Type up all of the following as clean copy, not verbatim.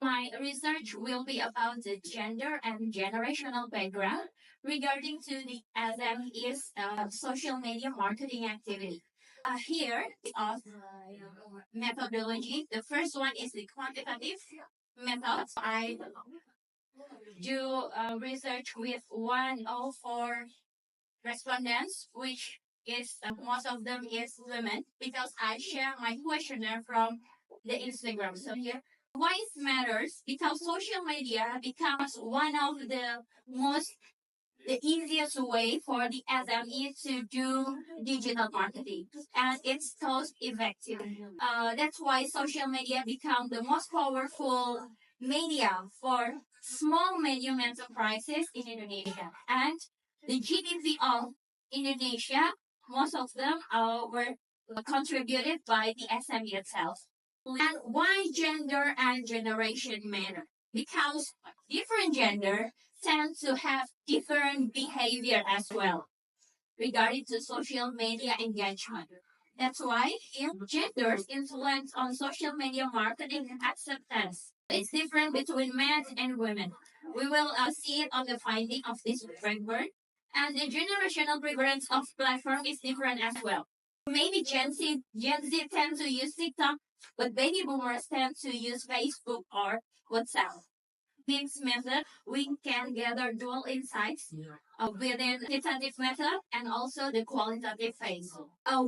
My research will be about the gender and generational background regarding to the SME's social media marketing activity. Here of methodology. The first one is the quantitative method. I do research with 104 respondents, which is most of them is women, because I share my questionnaire from the Instagram. So here, why it matters? Because social media becomes one of the easiest way for the SME to do digital marketing, and it's cost effective. That's why social media become the most powerful media for small medium enterprises in Indonesia. And the GDP of Indonesia, most of them were contributed by the SME itself. And why gender and generation matter? Because different gender tend to have different behavior as well regarding to social media engagement. That's why if genders influence on social media marketing acceptance, it's different between men and women. We will see it on the finding of this framework. And the generational preference of platform is different as well. Maybe Gen Z tend to use TikTok, but baby boomers tend to use Facebook or WhatsApp. This method, we can gather dual insights within the quantitative method and also the qualitative phase.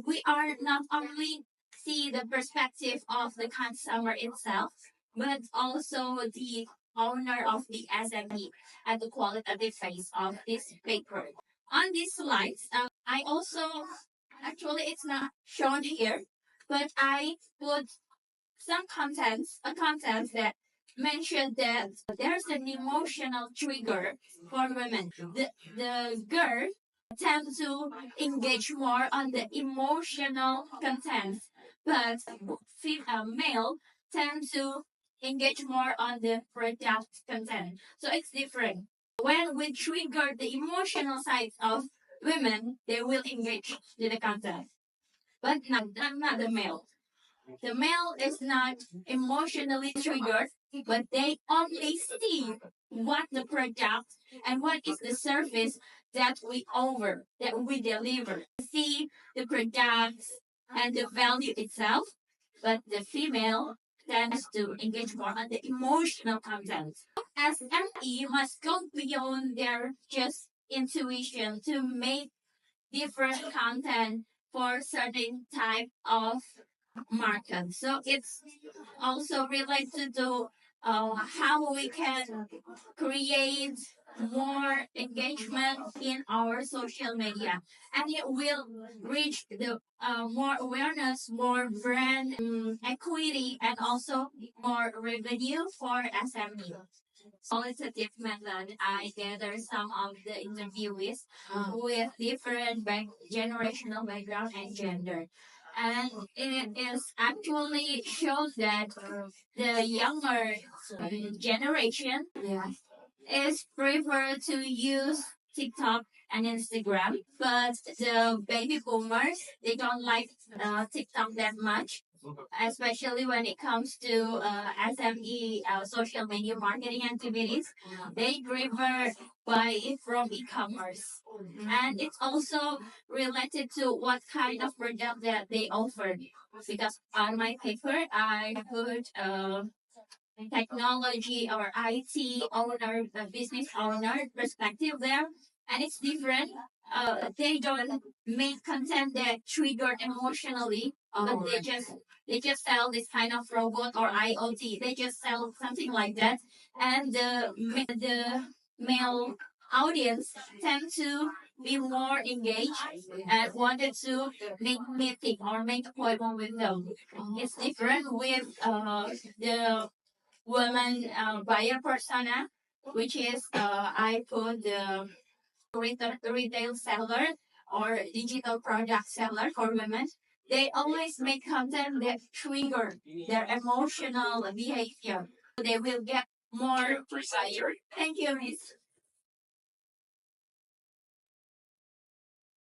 We are not only see the perspective of the consumer itself, but also the owner of the SME at the qualitative phase of this paper. On these slides, I also, actually it's not shown here, but I put some contents that mentioned that there's an emotional trigger for women. The girl tend to engage more on the emotional content, but male tend to engage more on the product content. So it's different. When we trigger the emotional side of women, they will engage to the content, but not the male. The male is not emotionally triggered, but they only see what the product and what is the service that we offer, that we deliver. See the products and the value itself, but the female tends to engage more on the emotional content. SME must go beyond their just intuition to make different content for certain type of market. So it's also related to how we can create more engagement in our social media, and it will reach the more awareness, more brand equity, and also more revenue for SME. Qualitative method, I gather some of the interviewees with different generational background and gender. And it is actually shows that the younger generation is prefer to use TikTok and Instagram, but the baby boomers, they don't like TikTok that much, especially when it comes to SME social media marketing activities. They prefer buy it from e-commerce, and it's also related to what kind of product that they offer. Because on my paper, I put technology or IT owner, business owner perspective there, and it's different. They don't make content that triggered emotionally, but they just sell this kind of robot or IoT. They just sell something like that, and the male audience tend to be more engaged and wanted to make meeting or make appointment with them. It's different with the woman buyer persona, which is I put the retail seller or digital product seller for women. They always make content that trigger their emotional behavior. They will get more precise. Thank you, Miss.